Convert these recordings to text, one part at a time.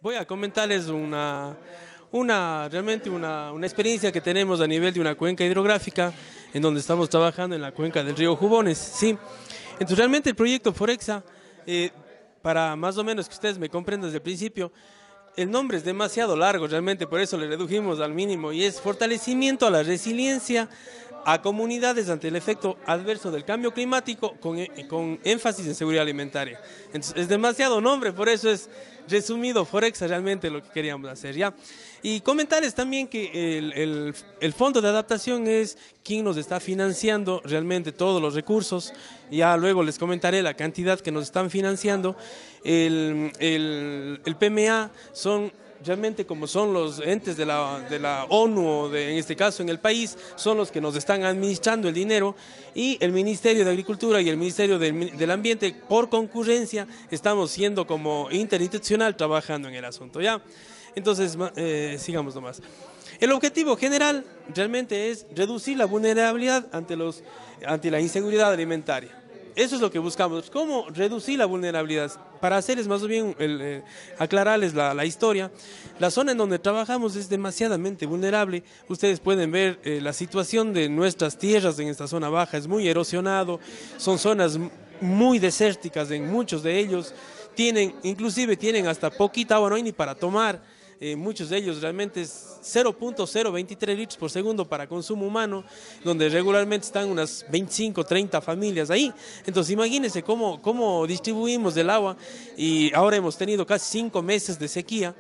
Voy a comentarles realmente una experiencia que tenemos a nivel de una cuenca hidrográfica en donde estamos trabajando en la cuenca del río Jubones, ¿sí? Entonces realmente el proyecto Forexa, para más o menos que ustedes me comprendan desde el principio, el nombre es demasiado largo realmente, por eso le redujimos al mínimo y es fortalecimiento a la resiliencia a comunidades ante el efecto adverso del cambio climático con énfasis en seguridad alimentaria. Entonces, es demasiado nombre, por eso es resumido Forexa realmente lo que queríamos hacer, ¿ya? Y comentarles también que el fondo de adaptación es quien nos está financiando realmente todos los recursos. Ya luego les comentaré la cantidad que nos están financiando. El PMA son realmente como son los entes de la ONU, o en este caso en el país, son los que nos están administrando el dinero, y el Ministerio de Agricultura y el Ministerio del Ambiente, por concurrencia, estamos siendo como interinstitucional trabajando en el asunto, ¿ya? Entonces, sigamos nomás. El objetivo general realmente es reducir la vulnerabilidad ante la inseguridad alimentaria. Eso es lo que buscamos. ¿Cómo reducir la vulnerabilidad? Para hacerles más bien, aclararles la historia, la zona en donde trabajamos es demasiadamente vulnerable. Ustedes pueden ver la situación de nuestras tierras en esta zona baja, es muy erosionado, son zonas muy desérticas en muchos de ellos, inclusive tienen hasta poquita agua, no hay ni para tomar. Muchos de ellos realmente es 0.023 litros por segundo para consumo humano, donde regularmente están unas 25, 30 familias ahí. Entonces imagínense cómo distribuimos el agua, y ahora hemos tenido casi 5 meses de sequía.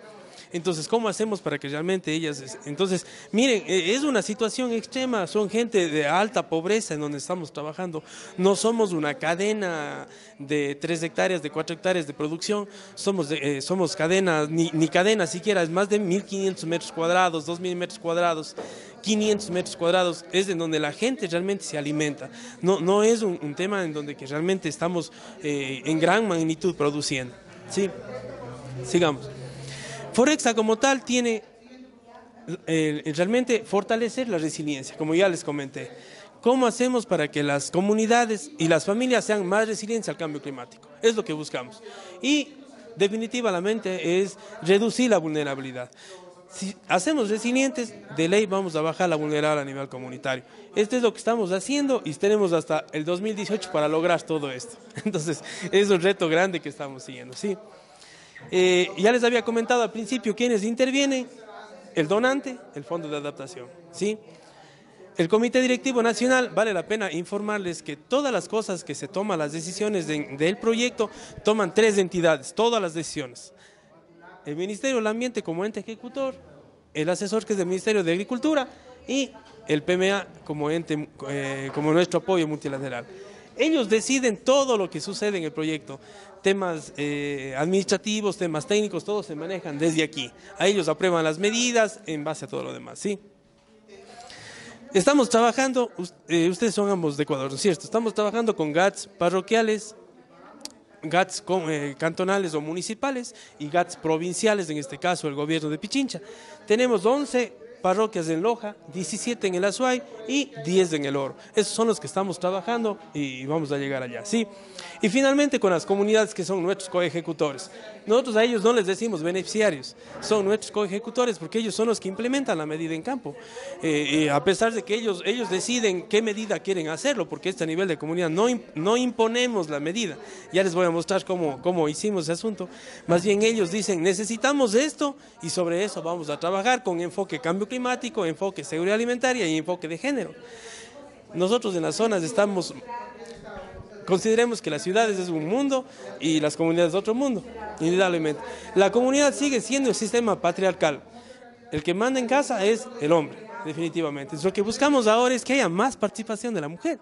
Entonces, ¿cómo hacemos para que realmente ellas... Entonces, miren, es una situación extrema, son gente de alta pobreza en donde estamos trabajando. No somos una cadena de 3 hectáreas, de 4 hectáreas de producción, somos cadena, ni cadena siquiera, es más de 1.500 metros cuadrados, 2.000 metros cuadrados, 500 metros cuadrados, es en donde la gente realmente se alimenta. No es un tema en donde que realmente estamos en gran magnitud produciendo. ¿Sí? Sigamos. Forexa como tal tiene realmente fortalecer la resiliencia, como ya les comenté. ¿Cómo hacemos para que las comunidades y las familias sean más resilientes al cambio climático? Es lo que buscamos. Y definitivamente es reducir la vulnerabilidad. Si hacemos resilientes, de ley vamos a bajar la vulnerabilidad a nivel comunitario. Esto es lo que estamos haciendo y tenemos hasta el 2018 para lograr todo esto. Entonces, es un reto grande que estamos siguiendo, ¿sí? Ya les había comentado al principio quiénes intervienen: el donante, el fondo de adaptación, ¿sí? El Comité Directivo Nacional, vale la pena informarles que todas las cosas que se toman, las decisiones del proyecto, toman 3 entidades, todas las decisiones. El Ministerio del Ambiente como ente ejecutor, el asesor que es del Ministerio de Agricultura y el PMA como ente, como nuestro apoyo multilateral. Ellos deciden todo lo que sucede en el proyecto, temas administrativos, temas técnicos, todos se manejan desde aquí. A ellos aprueban las medidas en base a todo lo demás, ¿sí? Estamos trabajando, ustedes son ambos de Ecuador, ¿no es cierto? Estamos trabajando con GATS parroquiales, GATS cantonales o municipales y GATS provinciales, en este caso el gobierno de Pichincha. Tenemos 11 parroquias en Loja, 17 en el Azuay y 10 en el Oro. Esos son los que estamos trabajando y vamos a llegar allá, ¿sí? Y finalmente con las comunidades que son nuestros coejecutores. Nosotros a ellos no les decimos beneficiarios, son nuestros coejecutores porque ellos son los que implementan la medida en campo. A pesar de que ellos deciden qué medida quieren hacerlo, porque a nivel de comunidad no imponemos la medida. Ya les voy a mostrar cómo hicimos ese asunto. Más bien ellos dicen, necesitamos esto y sobre eso vamos a trabajar con enfoque cambio climático, enfoque seguridad alimentaria y enfoque de género. Nosotros en las zonas consideremos que las ciudades es un mundo y las comunidades otro mundo, indudablemente. La comunidad sigue siendo el sistema patriarcal. El que manda en casa es el hombre, definitivamente. Entonces, lo que buscamos ahora es que haya más participación de la mujer,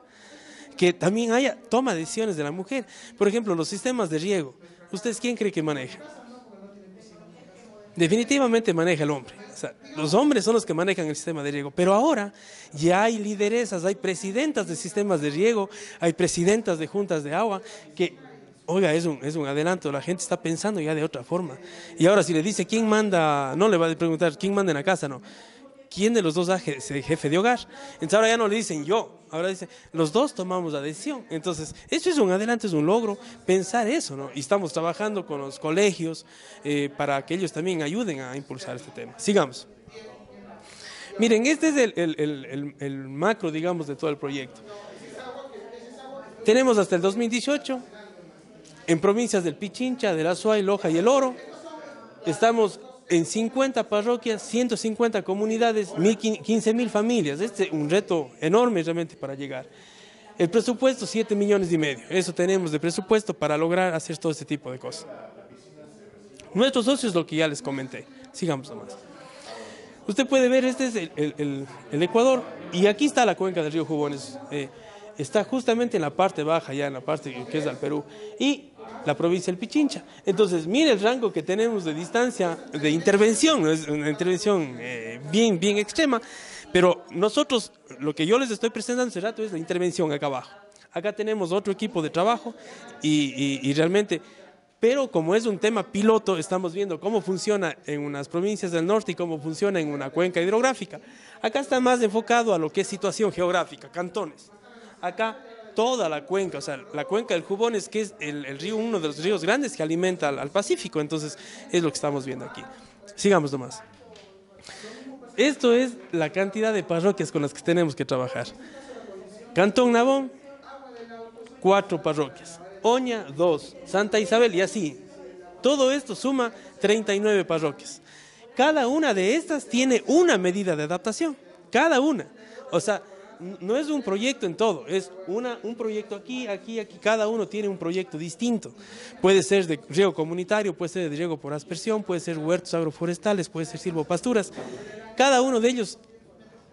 que también haya toma de decisiones de la mujer. Por ejemplo, los sistemas de riego. ¿Ustedes quién cree que maneja? Definitivamente maneja el hombre. O sea, los hombres son los que manejan el sistema de riego, pero ahora ya hay lideresas, hay presidentas de sistemas de riego, hay presidentas de juntas de agua, que, oiga, es un adelanto, la gente está pensando ya de otra forma. Y ahora si le dice quién manda, no le va a preguntar quién manda en la casa, no. ¿quién de los dos es el jefe de hogar? Entonces ahora ya no le dicen yo, ahora dicen, los dos tomamos la decisión. Entonces, eso es un adelanto, es un logro, pensar eso, ¿no? Y estamos trabajando con los colegios para que ellos también ayuden a impulsar este tema. Sigamos. Miren, este es el macro, digamos, de todo el proyecto. Tenemos hasta el 2018, en provincias del Pichincha, del Azuay, Loja y el Oro, estamos en 50 parroquias, 150 comunidades, 15.000 familias. Este es un reto enorme realmente para llegar. El presupuesto, 7,5 millones. Eso tenemos de presupuesto para lograr hacer todo este tipo de cosas. Nuestros socios, lo que ya les comenté. Sigamos nomás. Usted puede ver, este es el Ecuador, y aquí está la cuenca del río Jubones. Está justamente en la parte baja, ya en la parte que es al Perú, y la provincia del Pichincha. Entonces, mire el rango que tenemos de distancia de intervención, ¿no? Es una intervención bien extrema, pero nosotros, lo que yo les estoy presentando hace rato es la intervención acá abajo. Acá tenemos otro equipo de trabajo y realmente... Pero como es un tema piloto, estamos viendo cómo funciona en unas provincias del norte y cómo funciona en una cuenca hidrográfica. Acá está más enfocado a lo que es situación geográfica, cantones. Acá toda la cuenca, o sea, la cuenca del Jubones, que es el río, uno de los ríos grandes que alimenta al Pacífico. Entonces, es lo que estamos viendo aquí. Sigamos nomás. Esto es la cantidad de parroquias con las que tenemos que trabajar. Cantón Nabón, 4 parroquias. Oña, 2, Santa Isabel y así. Todo esto suma 39 parroquias. Cada una de estas tiene una medida de adaptación. Cada una. O sea, no es un proyecto en todo, es un proyecto aquí. Cada uno tiene un proyecto distinto. Puede ser de riego comunitario, puede ser de riego por aspersión, puede ser huertos agroforestales, puede ser silvopasturas. Cada uno de ellos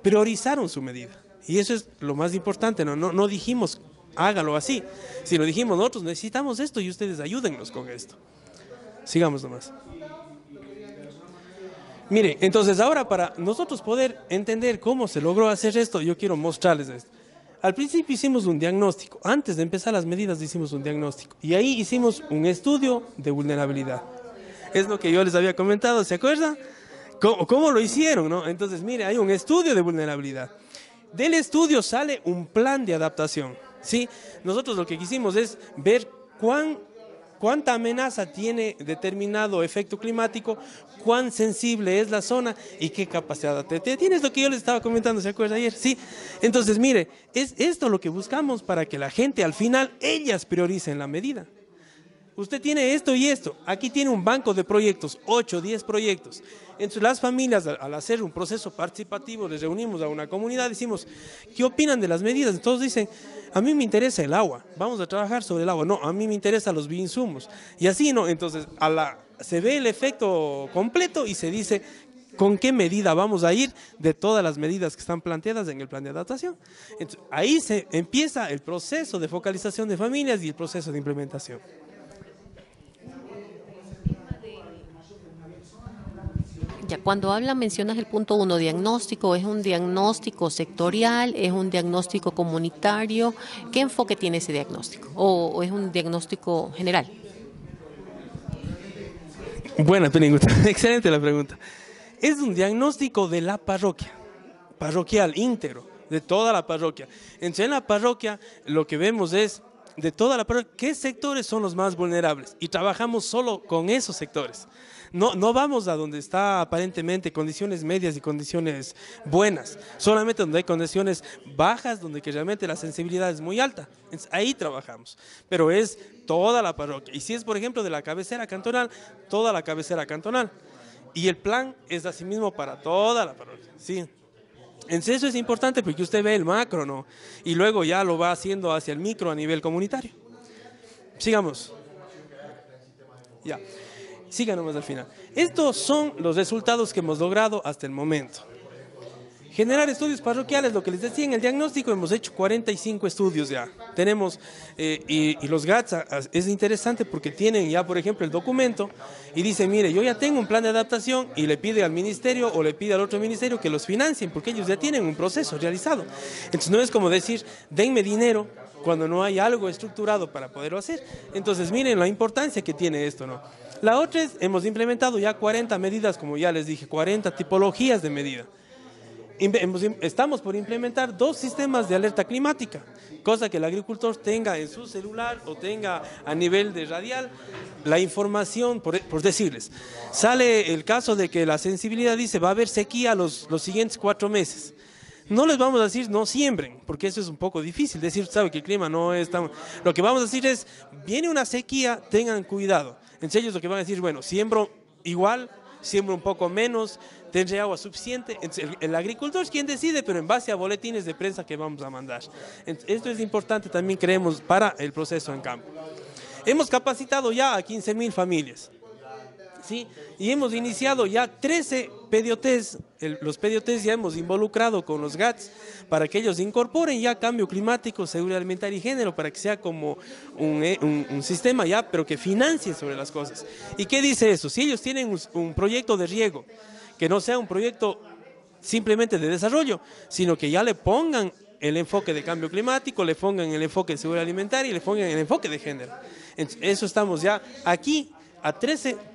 priorizaron su medida. Y eso es lo más importante. No dijimos hágalo así, sino dijimos nosotros necesitamos esto y ustedes ayúdennos con esto. Sigamos nomás. Mire, entonces ahora para nosotros poder entender cómo se logró hacer esto, yo quiero mostrarles esto. Al principio hicimos un diagnóstico, antes de empezar las medidas hicimos un diagnóstico y ahí hicimos un estudio de vulnerabilidad. Es lo que yo les había comentado, ¿se acuerdan? ¿Cómo lo hicieron, no? Entonces, mire, hay un estudio de vulnerabilidad. Del estudio sale un plan de adaptación. ¿Sí? Nosotros lo que quisimos es ver cuánta amenaza tiene determinado efecto climático, cuán sensible es la zona y qué capacidad tiene. Es lo que yo les estaba comentando, ¿se acuerda ayer? Sí. Entonces, mire, es esto lo que buscamos para que la gente al final, ellas prioricen la medida. Usted tiene esto y esto. Aquí tiene un banco de proyectos, 8, 10 proyectos. Entre las familias, al hacer un proceso participativo, les reunimos a una comunidad, decimos, ¿qué opinan de las medidas? Todos dicen, a mí me interesa el agua, vamos a trabajar sobre el agua. No, a mí me interesan los bioinsumos. Y así, ¿no? Entonces, se ve el efecto completo y se dice con qué medida vamos a ir de todas las medidas que están planteadas en el plan de adaptación. Entonces, ahí se empieza el proceso de focalización de familias y el proceso de implementación. Ya, cuando mencionas el punto 1, diagnóstico, ¿es un diagnóstico sectorial, es un diagnóstico comunitario? ¿Qué enfoque tiene ese diagnóstico? ¿O es un diagnóstico general? Buena pregunta, excelente la pregunta. Es un diagnóstico de la parroquia, parroquial, íntegro, de toda la parroquia. Entonces, en la parroquia lo que vemos es, de toda la parroquia, qué sectores son los más vulnerables y trabajamos solo con esos sectores. No vamos a donde está aparentemente condiciones medias y condiciones buenas, solamente donde hay condiciones bajas, donde que realmente la sensibilidad es muy alta. Entonces, ahí trabajamos, pero es toda la parroquia. Y si es, por ejemplo, de la cabecera cantonal, toda la cabecera cantonal. Y el plan es así mismo para toda la parroquia, ¿sí? Entonces eso es importante porque usted ve el macro, ¿no? Y luego ya lo va haciendo hacia el micro a nivel comunitario. Sigamos. Ya. Sigan nomás al final. Estos son los resultados que hemos logrado hasta el momento. Generar estudios parroquiales, lo que les decía en el diagnóstico, hemos hecho 45 estudios ya. Tenemos, y los GATS es interesante porque tienen ya, por ejemplo, el documento y dicen, mire, yo ya tengo un plan de adaptación y le pide al ministerio o le pide al otro ministerio que los financien porque ellos ya tienen un proceso realizado. Entonces no es como decir, denme dinero cuando no hay algo estructurado para poderlo hacer. Entonces miren la importancia que tiene esto, ¿no? La otra es, hemos implementado ya 40 medidas, como ya les dije, 40 tipologías de medida. estamos por implementar 2 sistemas de alerta climática, cosa que el agricultor tenga en su celular o tenga a nivel de radial la información, por decirles. Sale el caso de que la sensibilidad dice va a haber sequía los siguientes 4 meses. No les vamos a decir no siembren, porque eso es un poco difícil, decir, sabe que el clima no es tan... Lo que vamos a decir es, viene una sequía, tengan cuidado. Entonces ellos lo que van a decir, bueno, siembro igual, siembro un poco menos, tendré agua suficiente. Entonces, el agricultor es quien decide, pero en base a boletines de prensa que vamos a mandar. Entonces, esto es importante también, creemos, para el proceso en campo. Hemos capacitado ya a 15.000 familias. ¿Sí? Y hemos iniciado ya 13 pediotés, los pediotés ya hemos involucrado con los GATS para que ellos incorporen ya cambio climático, seguridad alimentaria y género, para que sea como un sistema ya, pero que financie sobre las cosas. ¿Y qué dice eso? Si ellos tienen un proyecto de riego, que no sea un proyecto simplemente de desarrollo, sino que ya le pongan el enfoque de cambio climático, le pongan el enfoque de seguridad alimentaria y le pongan el enfoque de género. Entonces, eso estamos ya aquí a 13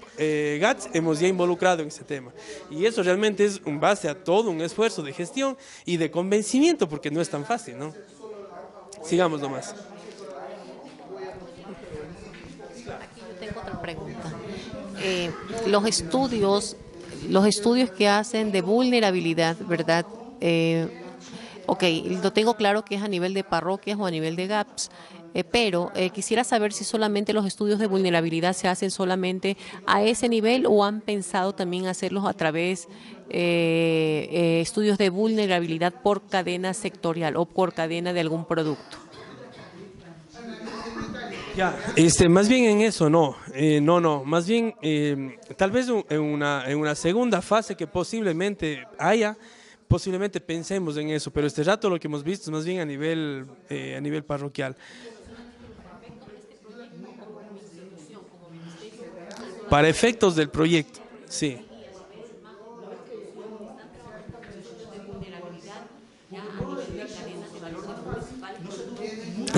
GATS hemos ya involucrado en ese tema, y eso realmente es un base a todo un esfuerzo de gestión y de convencimiento, porque no es tan fácil, ¿no? Sigamos nomás. Aquí yo tengo otra pregunta. Los estudios que hacen de vulnerabilidad, ¿verdad? Ok, lo tengo claro que es a nivel de parroquias o a nivel de GAPS, pero quisiera saber si solamente los estudios de vulnerabilidad se hacen solamente a ese nivel o han pensado también hacerlos a través de estudios de vulnerabilidad por cadena sectorial o por cadena de algún producto. Ya, más bien en eso no, más bien tal vez en una segunda fase que posiblemente haya. Posiblemente pensemos en eso, pero este rato lo que hemos visto es más bien a nivel parroquial. Para efectos del proyecto, sí.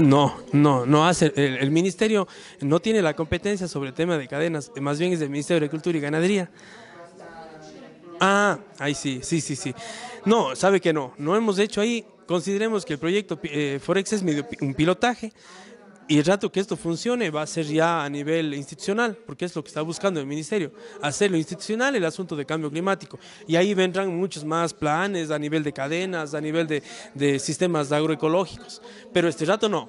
No hace, el ministerio no tiene la competencia sobre el tema de cadenas, más bien es del Ministerio de Agricultura y Ganadería. Ah, ahí sí. No, sabe que no hemos hecho ahí. Consideremos que el proyecto Forex es medio un pilotaje, y el rato que esto funcione va a ser ya a nivel institucional, porque es lo que está buscando el ministerio, hacerlo institucional el asunto de cambio climático, y ahí vendrán muchos más planes a nivel de cadenas, a nivel de sistemas agroecológicos, pero este rato no.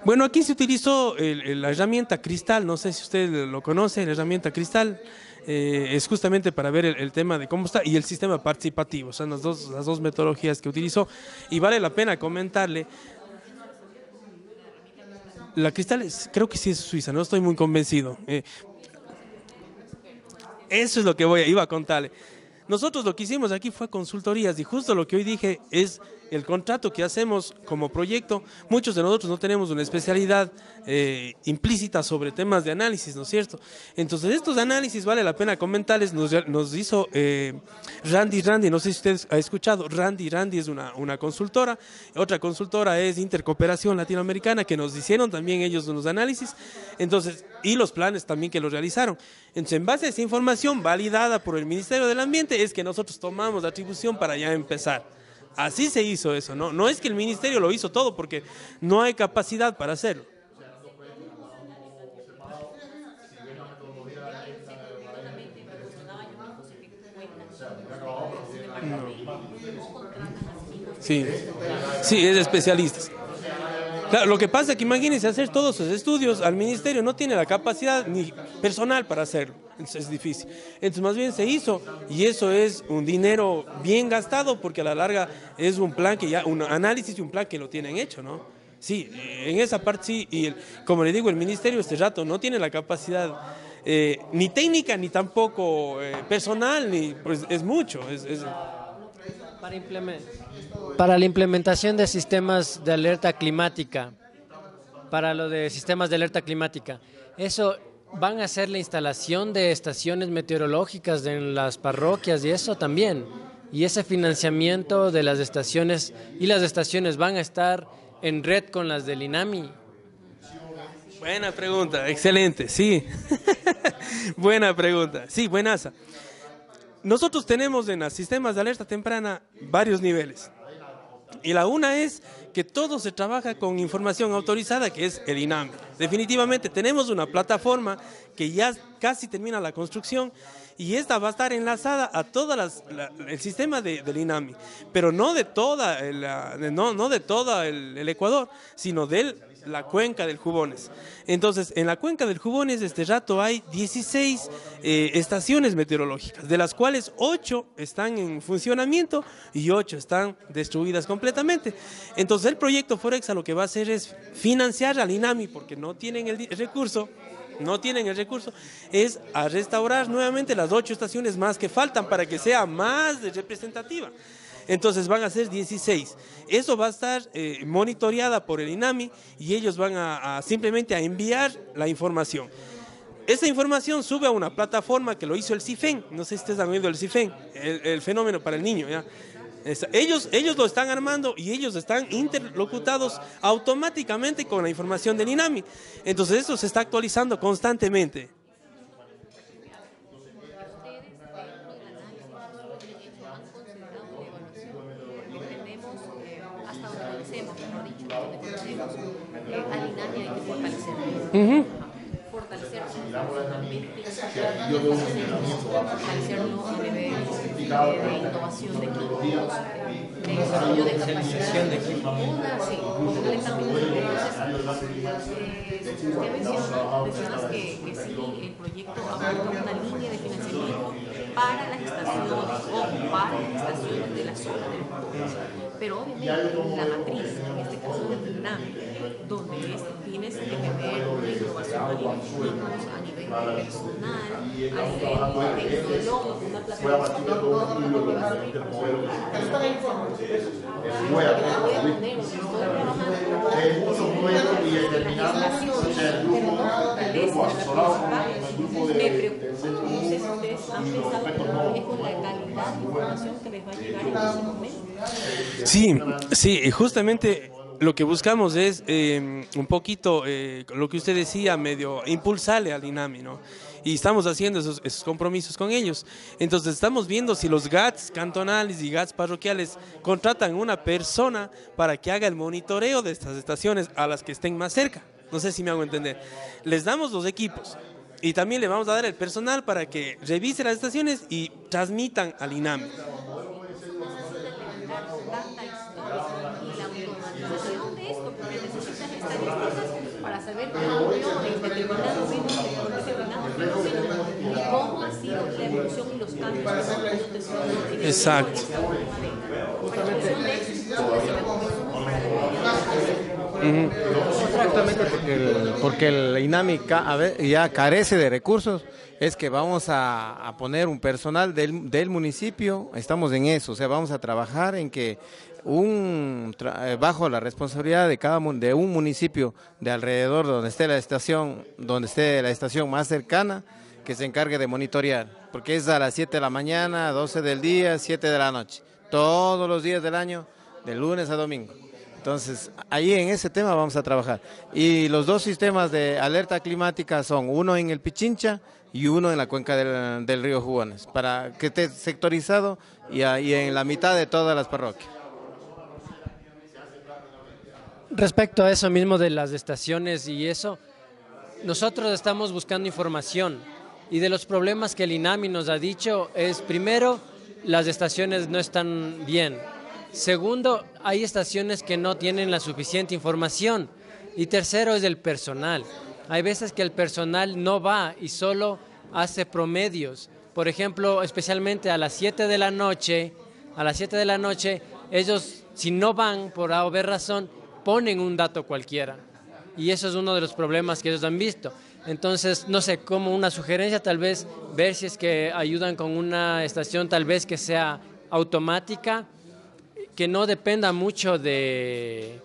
Bueno, aquí se utilizó la herramienta Cristal, no sé si usted lo conoce, la herramienta Cristal. Es justamente para ver el tema de cómo está, y el sistema participativo, son las dos metodologías que utilizó, y vale la pena comentarle. La Cristal creo que sí es suiza, no estoy muy convencido. Eso es lo que iba a contarle. Nosotros lo que hicimos aquí fue consultorías, y justo lo que hoy dije es el contrato que hacemos como proyecto. Muchos de nosotros no tenemos una especialidad implícita sobre temas de análisis, ¿no es cierto? Entonces estos análisis vale la pena comentarles, nos hizo Randy, no sé si ustedes han escuchado, Randy es una consultora, otra consultora es Intercooperación Latinoamericana, que nos hicieron también ellos unos análisis, entonces, y los planes también que los realizaron. Entonces, en base a esa información validada por el Ministerio del Ambiente es que nosotros tomamos la atribución para ya empezar. Así se hizo eso, no es que el ministerio lo hizo todo, porque no hay capacidad para hacerlo. Sí, es especialistas. Claro, lo que pasa es que imagínense hacer todos esos estudios, al ministerio no tiene la capacidad ni personal para hacerlo, entonces es difícil. Entonces más bien se hizo, y eso es un dinero bien gastado, porque a la larga es un plan que ya, un análisis y un plan que lo tienen hecho, ¿no? Sí, en esa parte sí, y como le digo, el ministerio este rato no tiene la capacidad ni técnica, ni tampoco personal, ni pues es mucho. Para la implementación de sistemas de alerta climática, para lo de sistemas de alerta climática, ¿eso van a hacer la instalación de estaciones meteorológicas en las parroquias y eso también? ¿Y ese financiamiento de las estaciones van a estar en red con las del INAMI? Buena pregunta, excelente, sí. Buena pregunta. Sí, buenaza. Nosotros tenemos en los sistemas de alerta temprana varios niveles. Y la una es que todo se trabaja con información autorizada, que es el INAMI. Definitivamente tenemos una plataforma que ya casi termina la construcción y esta va a estar enlazada a todas el sistema del INAMI, pero no de toda no de todo el Ecuador, sino de la cuenca del Jubones. Entonces, en la cuenca del Jubones, este rato hay 16 estaciones meteorológicas, de las cuales 8 están en funcionamiento y 8 están destruidas completamente. Entonces, el proyecto Forexa lo que va a hacer es financiar al INAMI, porque no tienen el recurso, es a restaurar nuevamente las 8 estaciones más que faltan para que sea más representativa. Entonces van a ser 16. Eso va a estar monitoreada por el INAMI y ellos van simplemente a enviar la información. Esa información sube a una plataforma que lo hizo el CIFEN. No sé si ustedes han oído el CIFEN, el fenómeno para el niño, ¿ya? Ellos lo están armando y ellos están interlocutados automáticamente con la información del INAMI. Entonces eso se está actualizando constantemente. Al INAMI hay que fortalecerlo. Fortalecerlo a nivel de innovación de equipos, de desarrollo de capacidad de equipos. Sí, porque el camino usted mencionas que sí, el proyecto abarca una línea de financiamiento para las estaciones o para las estaciones de la zona del Jubones. Pero obviamente la matriz, en este caso del INAMI, donde tienes que tener una innovación a nivel equipos, a nivel personal, a nivel tecnológico, una plataforma tecnológica que va a servir para me preocupa, no sé si ustedes han pensado con la calidad de información que les va a llegar en ese momento. Sí, justamente lo que buscamos es un poquito lo que usted decía, medio impulsarle al INAMI, ¿no? Y estamos haciendo esos compromisos con ellos. Entonces estamos viendo si los GATS cantonales y GATS parroquiales contratan una persona para que haga el monitoreo de estas estaciones a las que estén más cerca. No sé si me hago entender. Les damos los equipos y también le vamos a dar el personal para que revise las estaciones y transmitan al INAMI. Para saber cómo en determinado momento, y cómo ha sido la evolución y los cambios que se han tenido. Exacto. Exactamente, porque el INAMI ya carece de recursos, es que vamos a poner un personal del municipio, estamos en eso, o sea, vamos a trabajar en que bajo la responsabilidad de un municipio de alrededor donde esté la estación más cercana, que se encargue de monitorear, porque es a las 7 de la mañana, 12 del día, 7 de la noche, todos los días del año, de lunes a domingo. Entonces, ahí en ese tema vamos a trabajar. Y los dos sistemas de alerta climática son uno en el Pichincha y uno en la cuenca del río Jubones, para que esté sectorizado y en la mitad de todas las parroquias. Respecto a eso mismo de las estaciones y eso, nosotros estamos buscando información y de los problemas que el INAMI nos ha dicho es, primero, las estaciones no están bien. Segundo, hay estaciones que no tienen la suficiente información. Y tercero es el personal. Hay veces que el personal no va y solo hace promedios. Por ejemplo, especialmente a las 7 de la noche, ellos, si no van por A o B razón, ponen un dato cualquiera. Y eso es uno de los problemas que ellos han visto. Entonces, no sé, como una sugerencia, tal vez ver si es que ayudan con una estación, tal vez que sea automática, que no dependa mucho de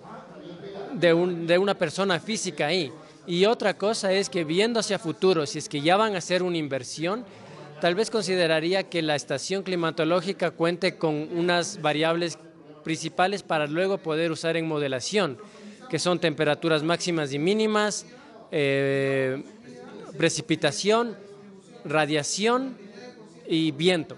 una persona física ahí. Y otra cosa es que viendo hacia futuro, si es que ya van a hacer una inversión, tal vez consideraría que la estación climatológica cuente con unas variables principales para luego poder usar en modelación, que son temperaturas máximas y mínimas, precipitación, radiación y viento.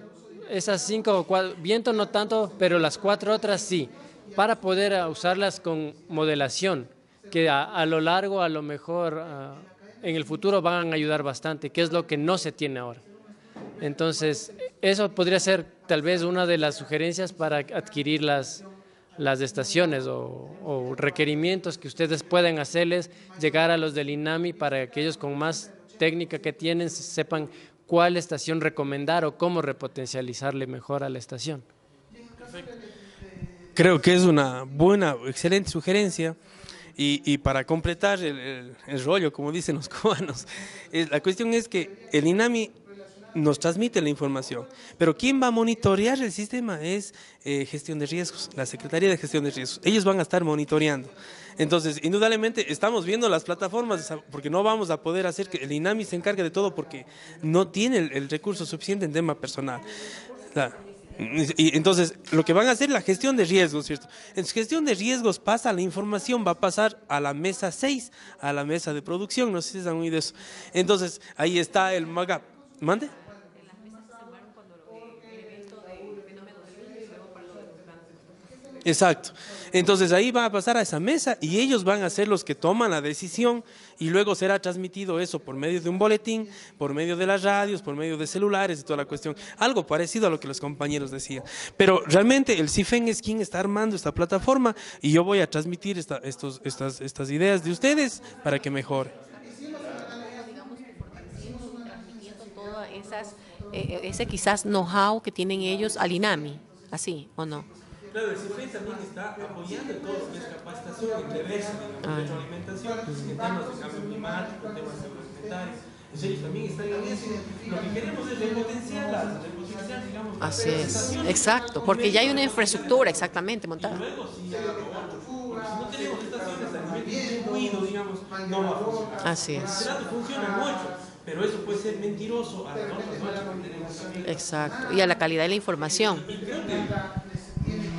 Esas 5 viento no tanto, pero las 4 otras sí, para poder usarlas con modelación, que a lo largo, a lo mejor en el futuro van a ayudar bastante, que es lo que no se tiene ahora. Entonces, eso podría ser tal vez una de las sugerencias para adquirir las estaciones o requerimientos que ustedes puedan hacerles llegar a los del INAMI para que ellos con más técnica que tienen sepan cuál estación recomendar o cómo repotencializarle mejor a la estación. Creo que es una buena, excelente sugerencia. Y para completar el rollo, como dicen los cubanos, la cuestión es que el INAMI nos transmite la información, pero quien va a monitorear el sistema es gestión de riesgos, la Secretaría de Gestión de Riesgos. Ellos van a estar monitoreando. Entonces, indudablemente, estamos viendo las plataformas, porque no vamos a poder hacer que el INAMI se encargue de todo porque no tiene el recurso suficiente en tema personal. Y entonces, lo que van a hacer es la gestión de riesgos, ¿cierto? En gestión de riesgos pasa la información, va a pasar a la mesa 6, a la mesa de producción, no sé si se han oído eso. Entonces, ahí está el MAGAP. ¿Mande? Exacto. Entonces ahí va a pasar a esa mesa y ellos van a ser los que toman la decisión y luego será transmitido eso por medio de un boletín, por medio de las radios, por medio de celulares y toda la cuestión. Algo parecido a lo que los compañeros decían. Pero realmente el CIFEN es quien está armando esta plataforma y yo voy a transmitir estas ideas de ustedes para que mejore. Ese quizás know-how que tienen ellos al INAMI, ¿así o no? Claro, el CIFEN también está apoyando en todo lo que es capacitación en reversa, en retroalimentación, en temas de cambio climático, en temas agroalimentarios. Ellos también están en eso. Lo que queremos es repotenciar, digamos, así es, exacto, porque ya hay una infraestructura exactamente montada. Y luego sí, porque si no tenemos estaciones a nivel de distribuido, digamos, no va a funcionar. Así es. El trato funciona mucho, pero eso puede ser mentiroso a las otras que tenemos también. Exacto, y a la calidad de la información. Y creo que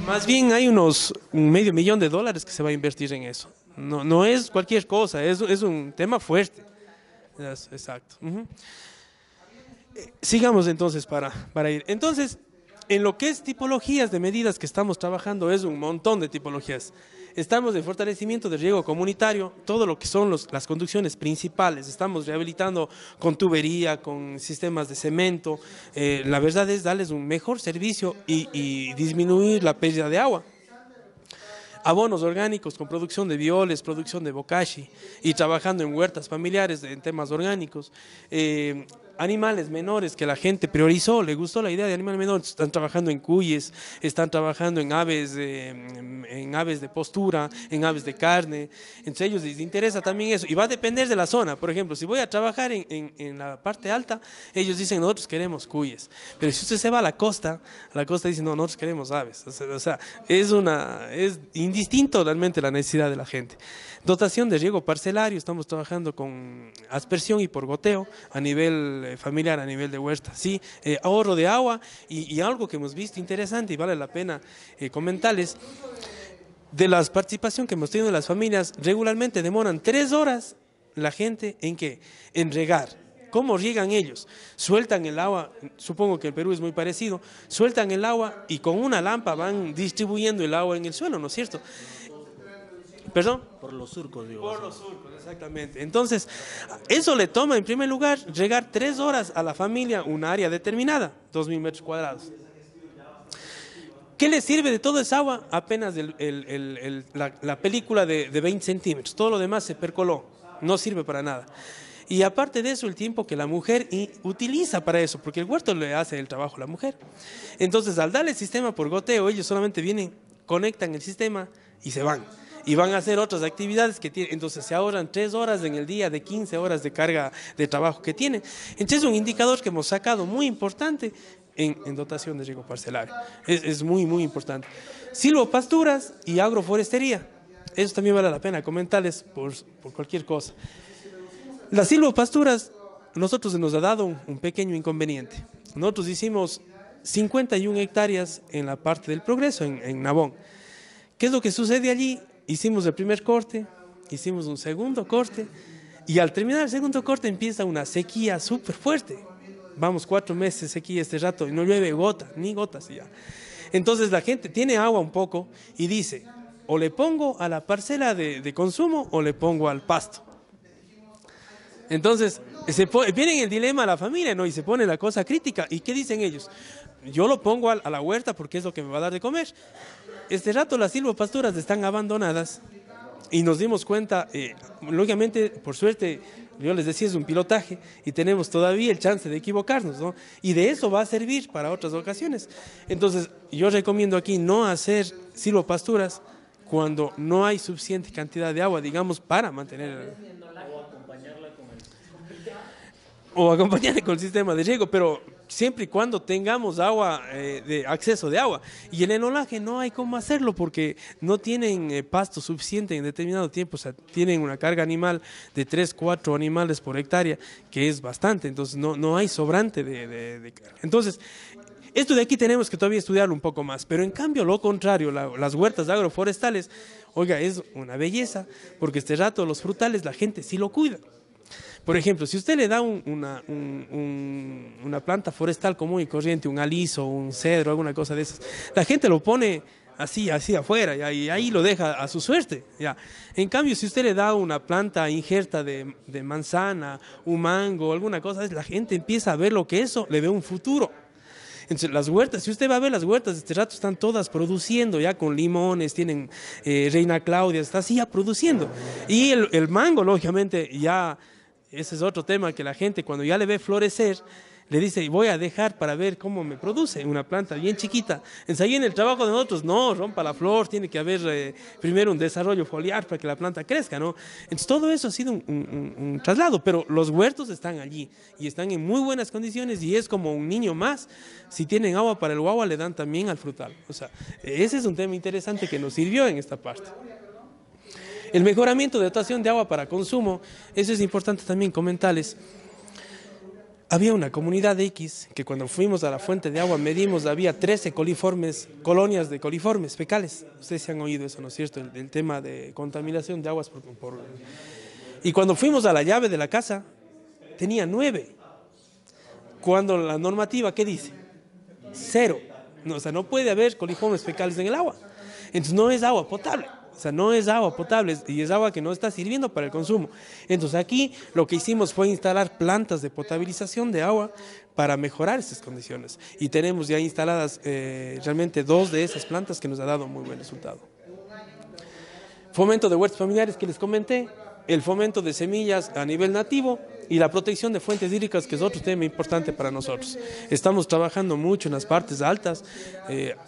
más bien hay unos $500,000 que se va a invertir en eso. No es cualquier cosa, es un tema fuerte. Exacto. Sigamos entonces para ir. Entonces, en lo que es tipologías de medidas que estamos trabajando, es un montón de tipologías. Estamos en fortalecimiento del riego comunitario, todo lo que son las conducciones principales. Estamos rehabilitando con tubería, con sistemas de cemento. La verdad es darles un mejor servicio y disminuir la pérdida de agua. Abonos orgánicos con producción de violes, producción de bokashi y trabajando en huertas familiares en temas orgánicos. Animales menores que la gente priorizó, le gustó la idea de animales menores, están trabajando en cuyes, están trabajando en aves de postura, en aves de carne, entre ellos les interesa también eso, y va a depender de la zona. Por ejemplo, si voy a trabajar en la parte alta, ellos dicen nosotros queremos cuyes, pero si usted se va a la costa dicen no, nosotros queremos aves. O sea, es indistinto realmente la necesidad de la gente. Dotación de riego parcelario, estamos trabajando con aspersión y por goteo a nivel familiar, a nivel de huerta, ¿sí? Ahorro de agua y algo que hemos visto interesante y vale la pena comentarles, de la participación que hemos tenido en las familias, regularmente demoran 3 horas la gente en regar. ¿Cómo riegan ellos? Sueltan el agua, supongo que el Perú es muy parecido, sueltan el agua y con una lámpara van distribuyendo el agua en el suelo, ¿no es cierto? ¿Perdón? Por los surcos, digo. Por los surcos, exactamente. Entonces, eso le toma, en primer lugar, regar 3 horas a la familia un área determinada, 2.000 metros cuadrados. ¿Qué le sirve de toda esa agua? Apenas la película de 20 centímetros. Todo lo demás se percoló, no sirve para nada. Y aparte de eso, el tiempo que la mujer utiliza para eso, porque el huerto le hace el trabajo a la mujer. Entonces, al darle el sistema por goteo, ellos solamente vienen, conectan el sistema y se van. Y van a hacer otras actividades que tienen. Entonces se ahorran 3 horas en el día de 15 horas de carga de trabajo que tienen. Entonces es un indicador que hemos sacado muy importante en dotación de riego parcelario. Es muy, muy importante. Silvopasturas y agroforestería. Eso también vale la pena comentarles por cualquier cosa. Las silvopasturas, nosotros se nos ha dado un pequeño inconveniente. Nosotros hicimos 51 hectáreas en la parte del Progreso, en Nabón. ¿Qué es lo que sucede allí? Hicimos el primer corte, hicimos un segundo corte Y al terminar el segundo corte empieza una sequía súper fuerte. Vamos 4 meses de sequía este rato y no llueve gota, ni gotas ya. Entonces la gente tiene agua un poco y dice, o le pongo a la parcela de consumo o le pongo al pasto. Entonces viene en el dilema la familia, ¿no? Y se pone la cosa crítica. ¿Y qué dicen ellos? Yo lo pongo a la huerta porque es lo que me va a dar de comer. Este rato las silvopasturas están abandonadas y nos dimos cuenta, lógicamente, por suerte, yo les decía, es un pilotaje y tenemos todavía el chance de equivocarnos, ¿no? Y de eso va a servir para otras ocasiones. Entonces, yo recomiendo aquí no hacer silvopasturas cuando no hay suficiente cantidad de agua, digamos, para mantener... O acompañarle con el sistema de riego, pero siempre y cuando tengamos agua, de acceso de agua. Y el enolaje no hay cómo hacerlo porque no tienen pasto suficiente en determinado tiempo, o sea, tienen una carga animal de 3, 4 animales por hectárea, que es bastante, entonces no hay sobrante de carga. Entonces, esto de aquí tenemos que todavía estudiarlo un poco más, pero en cambio lo contrario, las huertas agroforestales, oiga, es una belleza, porque este rato los frutales la gente sí lo cuida. Por ejemplo, si usted le da una planta forestal común y corriente, un aliso, un cedro, alguna cosa de esas, la gente lo pone así afuera, ¿ya? Y ahí lo deja a su suerte, ¿ya? En cambio, si usted le da una planta injerta de manzana, un mango, alguna cosa, la gente empieza a ver lo que eso le ve un futuro. Entonces, las huertas, si usted va a ver las huertas, este rato están todas produciendo, ya con limones, tienen Reina Claudia, está así ya produciendo. Y el mango, lógicamente, ya... Ese es otro tema que la gente cuando ya le ve florecer, le dice, voy a dejar para ver cómo me produce una planta bien chiquita. Entonces ahí en el trabajo de nosotros, no, rompa la flor, tiene que haber primero un desarrollo foliar para que la planta crezca, ¿no? Entonces todo eso ha sido un traslado, pero los huertos están allí y están en muy buenas condiciones y es como un niño más. Si tienen agua para el guagua, le dan también al frutal. O sea, ese es un tema interesante que nos sirvió en esta parte. El mejoramiento de dotación de agua para consumo, eso es importante también comentarles. Había una comunidad X que cuando fuimos a la fuente de agua medimos, había 13 colonias de coliformes fecales. Ustedes se han oído eso, ¿no es cierto? El tema de contaminación de aguas. Y cuando fuimos a la llave de la casa, tenía 9. Cuando la normativa, ¿qué dice? 0. No, o sea, no puede haber coliformes fecales en el agua. Entonces no es agua potable. O sea, no es agua potable y es agua que no está sirviendo para el consumo. Entonces aquí lo que hicimos fue instalar plantas de potabilización de agua para mejorar estas condiciones. Y tenemos ya instaladas realmente 2 de esas plantas que nos ha dado muy buen resultado. Fomento de huertos familiares que les comenté, el fomento de semillas a nivel nativo y la protección de fuentes hídricas, que es otro tema importante para nosotros. Estamos trabajando mucho en las partes altas,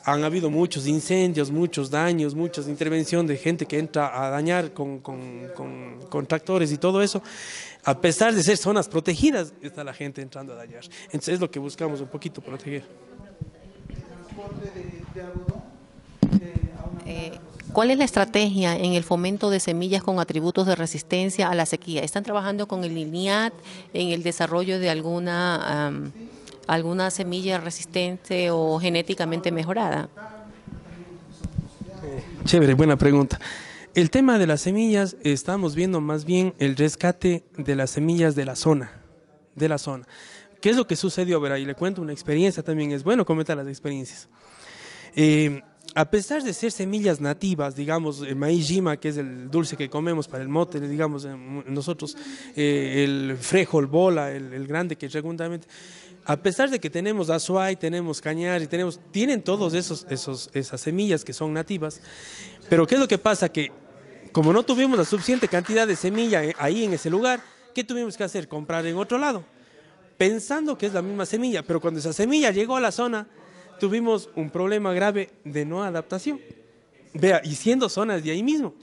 han habido muchos incendios, muchos daños, muchas intervenciones de gente que entra a dañar con tractores y todo eso. A pesar de ser zonas protegidas, está la gente entrando a dañar. Entonces es lo que buscamos un poquito proteger. ¿Cuál es la estrategia en el fomento de semillas con atributos de resistencia a la sequía? ¿Están trabajando con el INIAT en el desarrollo de alguna semilla resistente o genéticamente mejorada? Chévere, buena pregunta. El tema de las semillas, estamos viendo más bien el rescate de las semillas de la zona. ¿Qué es lo que sucedió? Verá, y le cuento una experiencia también, es bueno comentar las experiencias. A pesar de ser semillas nativas, digamos, el maíz yima, que es el dulce que comemos para el mote, digamos, nosotros, el frejol, bola, el grande que regularmente, a pesar de que tenemos azuay, tenemos cañar, y tienen todos esas semillas que son nativas, pero ¿qué es lo que pasa? Que como no tuvimos la suficiente cantidad de semilla ahí en ese lugar, ¿qué tuvimos que hacer? Comprar en otro lado, pensando que es la misma semilla, pero cuando esa semilla llegó a la zona, tuvimos un problema grave de no adaptación. Vea, y siendo zonas de ahí mismo.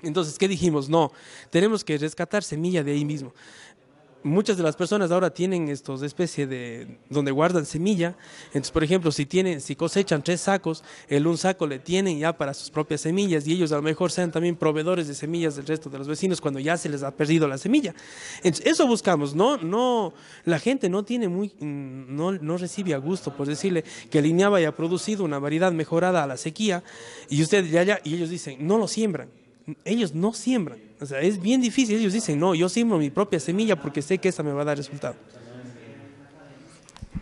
Entonces, ¿qué dijimos? No, tenemos que rescatar semilla de ahí mismo. Muchas de las personas ahora tienen estos especies de donde guardan semilla. Entonces, por ejemplo, si cosechan 3 sacos, un saco le tienen ya para sus propias semillas y ellos a lo mejor sean también proveedores de semillas del resto de los vecinos cuando ya se les ha perdido la semilla. Entonces, eso buscamos. No, la gente no recibe a gusto por decirle que el INEAB haya producido una variedad mejorada a la sequía y y ellos dicen, no lo siembran. ellos no siembran. O sea, es bien difícil. Ellos dicen, no, yo siembro mi propia semilla porque sé que esa me va a dar resultado.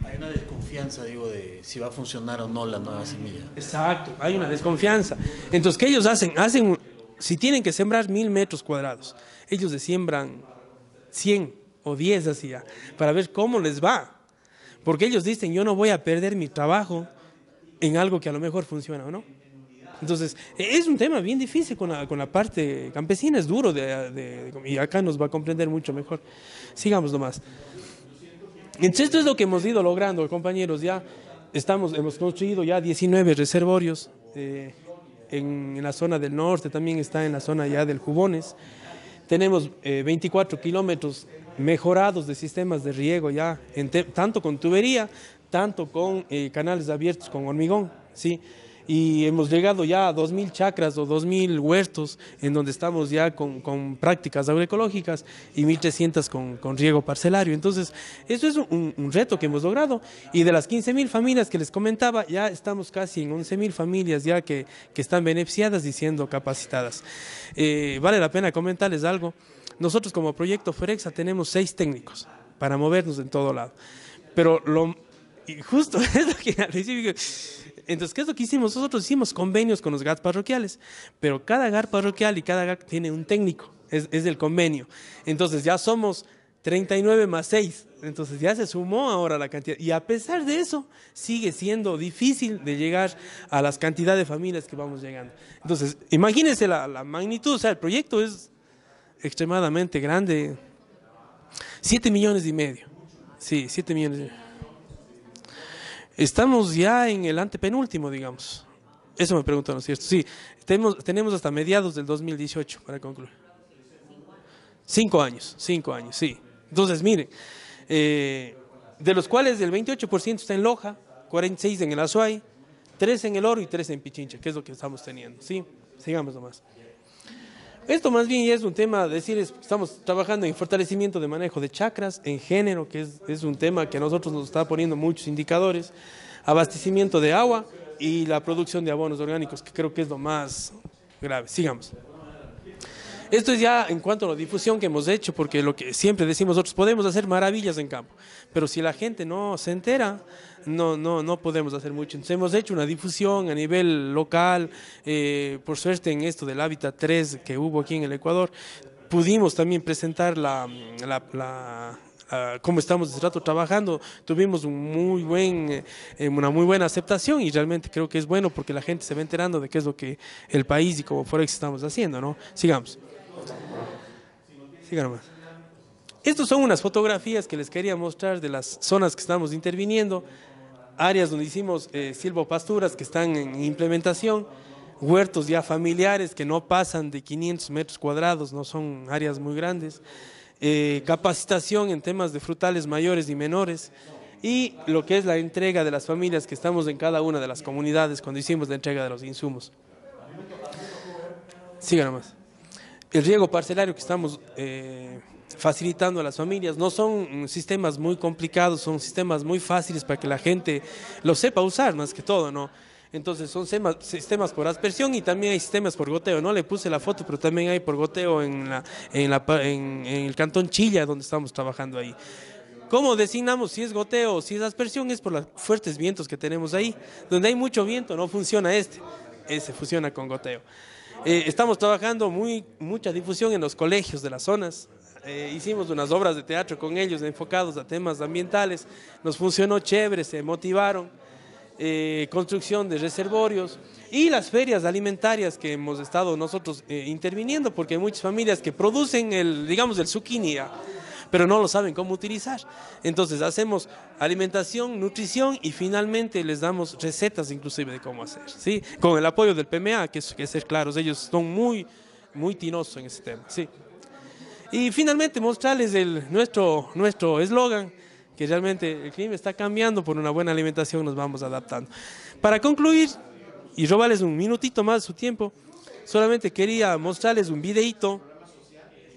Hay una desconfianza, digo, de si va a funcionar o no la nueva semilla. Exacto, hay una desconfianza. Entonces, ¿qué ellos hacen? Si tienen que sembrar 1000 metros cuadrados, ellos le siembran 100 o 10 así ya, para ver cómo les va. Porque ellos dicen, yo no voy a perder mi trabajo en algo que a lo mejor funciona o no. Entonces, es un tema bien difícil con la parte campesina, es duro y acá nos va a comprender mucho mejor. Sigamos nomás. Entonces, esto es lo que hemos ido logrando, compañeros. Ya hemos construido ya 19 reservorios en la zona del norte, también está en la zona ya del Jubones. Tenemos 24 kilómetros mejorados de sistemas de riego ya, tanto con tubería, tanto con canales abiertos con hormigón, ¿sí? Y hemos llegado ya a 2000 chacras o 2000 huertos en donde estamos ya con prácticas agroecológicas y 1300 con riego parcelario. Entonces, eso es un reto que hemos logrado. Y de las 15.000 familias que les comentaba, ya estamos casi en 11.000 familias ya que están beneficiadas y siendo capacitadas. Vale la pena comentarles algo. Nosotros como Proyecto Forexa tenemos 6 técnicos para movernos en todo lado. Pero y justo es lo que al principio... Entonces, ¿qué es lo que hicimos? Nosotros hicimos convenios con los GAT parroquiales, pero cada GAT parroquial y cada GAT tiene un técnico, es el convenio. Entonces ya somos 39 más 6, entonces ya se sumó ahora la cantidad. Y a pesar de eso, sigue siendo difícil de llegar a las cantidades de familias que vamos llegando. Entonces, imagínense la magnitud, o sea, el proyecto es extremadamente grande, 7,5 millones. Sí, 7,5 millones. Estamos ya en el antepenúltimo, digamos. Eso me preguntan, ¿no es cierto? Sí, tenemos hasta mediados del 2018 para concluir. 5 años, sí. Entonces, miren, de los cuales el 28% está en Loja, 46% en el Azuay, 3% en el Oro y 3% en Pichincha, que es lo que estamos teniendo. Sí, sigamos nomás. Esto más bien ya es un tema, estamos trabajando en fortalecimiento de manejo de chacras, en género, que es un tema que a nosotros nos está poniendo muchos indicadores, abastecimiento de agua y la producción de abonos orgánicos, que creo que es lo más grave. Sigamos. Esto es ya en cuanto a la difusión que hemos hecho, porque lo que siempre decimos nosotros, podemos hacer maravillas en campo, pero si la gente no se entera, no podemos hacer mucho. Entonces hemos hecho una difusión a nivel local, por suerte en esto del Hábitat 3 que hubo aquí en el Ecuador, pudimos también presentar cómo estamos desde rato trabajando, tuvimos una muy buena aceptación y realmente creo que es bueno porque la gente se va enterando de qué es lo que el país y como Forex estamos haciendo, ¿no? Sigamos. Sigan nomás. Estas son unas fotografías que les quería mostrar de las zonas que estamos interviniendo, áreas donde hicimos silvopasturas que están en implementación, huertos ya familiares que no pasan de 500 metros cuadrados, no son áreas muy grandes, capacitación en temas de frutales mayores y menores, y lo que es la entrega de las familias que estamos en cada una de las comunidades cuando hicimos la entrega de los insumos. Sigan nomás. El riego parcelario que estamos facilitando a las familias no son sistemas muy complicados, son sistemas muy fáciles para que la gente lo sepa usar más que todo, ¿no? Entonces son sistemas por aspersión y también hay sistemas por goteo. No le puse la foto, pero también hay por goteo en el cantón Chilla, donde estamos trabajando ahí. ¿Cómo designamos si es goteo o si es aspersión? Es por los fuertes vientos que tenemos ahí. Donde hay mucho viento no funciona ese funciona con goteo. Estamos trabajando mucha difusión en los colegios de las zonas. Hicimos unas obras de teatro con ellos enfocados a temas ambientales. Nos funcionó chévere, se motivaron. Construcción de reservorios y las ferias alimentarias que hemos estado nosotros interviniendo, porque hay muchas familias que producen el zucchini, pero no lo saben cómo utilizar. Entonces hacemos alimentación, nutrición y finalmente les damos recetas inclusive de cómo hacer, ¿sí? Con el apoyo del PMA, que es ser claros, ellos son muy tinosos en ese tema, ¿sí? Y finalmente mostrarles nuestro eslogan, que realmente el clima está cambiando, por una buena alimentación nos vamos adaptando. Para concluir y robarles un minutito más de su tiempo, solamente quería mostrarles un videíto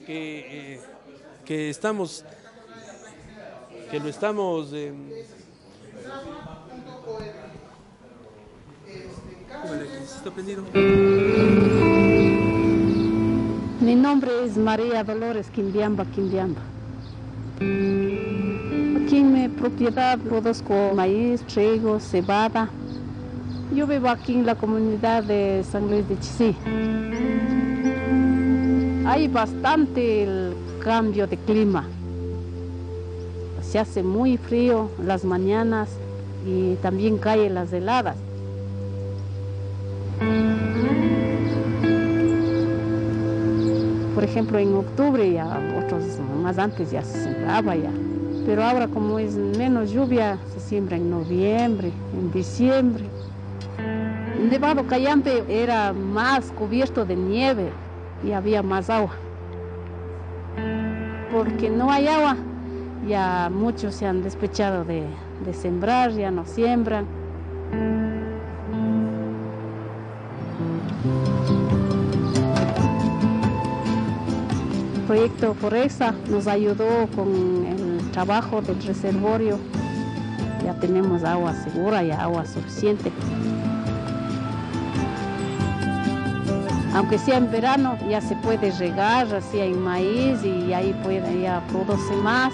que lo estamos... ¿Está prendido? Mi nombre es María Dolores Quimbiamba Quimbiamba. Aquí en mi propiedad produzco maíz, trigo, cebada. Yo vivo aquí en la comunidad de San Luis de Chisí. Hay bastante el cambio de clima. Se hace muy frío las mañanas y también caen las heladas. Por ejemplo, en octubre, ya otros más antes ya se sembraba ya. Pero ahora como es menos lluvia, se siembra en noviembre, en diciembre. El Nevado Cayambe era más cubierto de nieve y había más agua. Porque no hay agua, ya muchos se han despechado de sembrar, ya no siembran. El proyecto Foresta nos ayudó con el trabajo del reservorio. Ya tenemos agua segura y agua suficiente. Aunque sea en verano, ya se puede regar, así hay maíz y ahí ya produce más.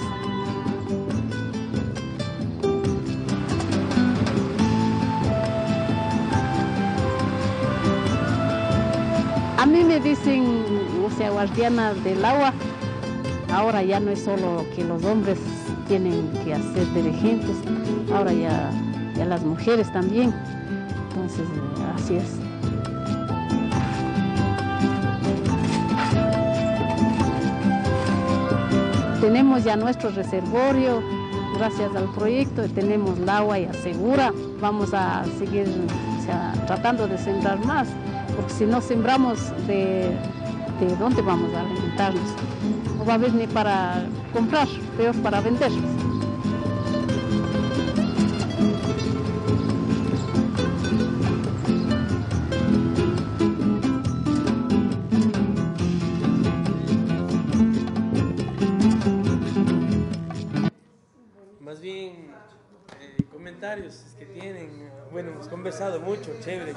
A mí me dicen, o sea, guardiana del agua. Ahora ya no es solo que los hombres tienen que hacer dirigentes, ahora ya las mujeres también. Entonces, así es. Tenemos ya nuestro reservorio, gracias al proyecto, tenemos el agua ya segura. Vamos a seguir, o sea, tratando de sembrar más, porque si no sembramos, ¿de dónde vamos a alimentarnos? No va a haber ni para comprar, peor para vender. Más bien, comentarios que tienen. Bueno, hemos conversado mucho, chévere,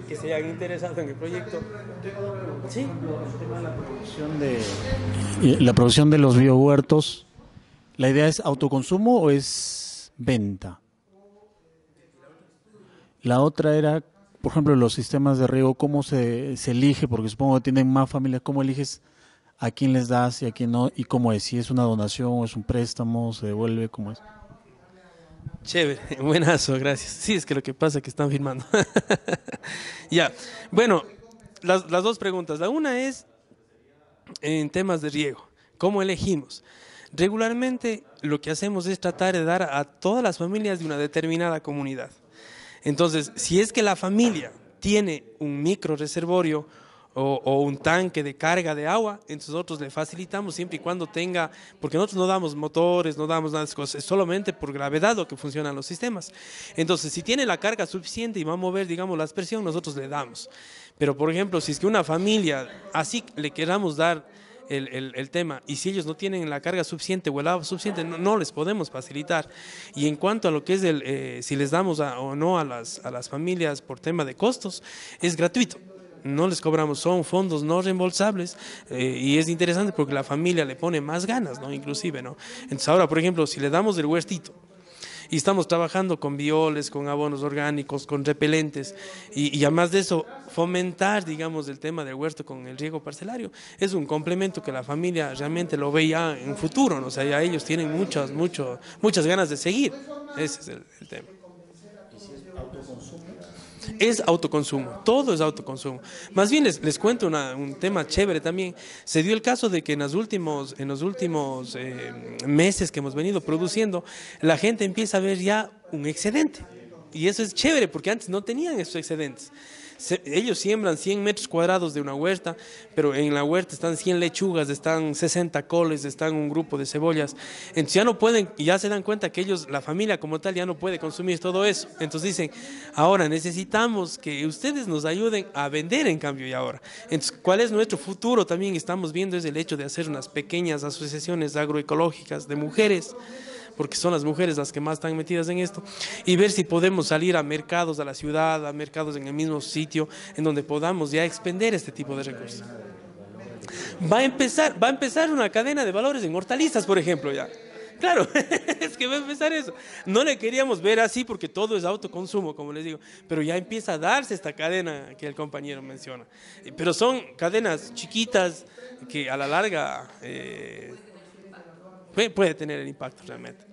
que se hayan interesado en el proyecto. Sí. La producción de los biohuertos, ¿la idea es autoconsumo o es venta? La otra era, por ejemplo, los sistemas de riego, ¿cómo se elige? Porque supongo que tienen más familias, ¿cómo eliges a quién les das y a quién no? ¿Y cómo es? ¿Si es una donación o es un préstamo? ¿Se devuelve? ¿Cómo es? Chévere, buenazo, gracias. Sí, es que lo que pasa es que están filmando. Ya, bueno, las dos preguntas. La una es en temas de riego. ¿Cómo elegimos? Regularmente lo que hacemos es tratar de dar a todas las familias de una determinada comunidad. Entonces, si es que la familia tiene un micro reservorio o un tanque de carga de agua, entonces nosotros le facilitamos siempre y cuando tenga, porque nosotros no damos motores, no damos nada de esas cosas, es solamente por gravedad lo que funcionan los sistemas. Entonces, si tiene la carga suficiente y va a mover, digamos, la aspersión, nosotros le damos. Pero, por ejemplo, si es que una familia, así le queramos dar el tema, y si ellos no tienen la carga suficiente o el agua suficiente, no les podemos facilitar. Y en cuanto a lo que es si les damos o no a las familias por tema de costos, es gratuito. No les cobramos, son fondos no reembolsables, y es interesante porque la familia le pone más ganas, ¿no? Inclusive, ¿no? Entonces ahora, por ejemplo, si le damos el huertito y estamos trabajando con bioles, con abonos orgánicos, con repelentes, y además de eso, fomentar, digamos, el tema del huerto con el riego parcelario, es un complemento que la familia realmente lo ve ya en futuro, ¿no? O sea, ya ellos tienen muchas ganas de seguir. Ese es el tema. Es autoconsumo, todo es autoconsumo. Más bien les cuento un tema chévere también. Se dio el caso de que en los últimos meses que hemos venido produciendo, la gente empieza a ver ya un excedente. Y eso es chévere porque antes no tenían esos excedentes. Ellos siembran 100 metros cuadrados de una huerta, pero en la huerta están 100 lechugas, están 60 coles, están un grupo de cebollas. Entonces ya no pueden, ya se dan cuenta que ellos, la familia como tal, ya no puede consumir todo eso. Entonces dicen, ahora necesitamos que ustedes nos ayuden a vender en cambio y ahora. Entonces, ¿cuál es nuestro futuro? También estamos viendo es el hecho de hacer unas pequeñas asociaciones agroecológicas de mujeres, porque son las mujeres las que más están metidas en esto, y ver si podemos salir a mercados, a la ciudad, a mercados en el mismo sitio, en donde podamos ya expender este tipo de recursos. Va a empezar una cadena de valores en hortalizas, por ejemplo, ya. Claro, es que va a empezar eso. No le queríamos ver así porque todo es autoconsumo, como les digo, pero ya empieza a darse esta cadena que el compañero menciona. Pero son cadenas chiquitas que a la larga puede tener el impacto realmente.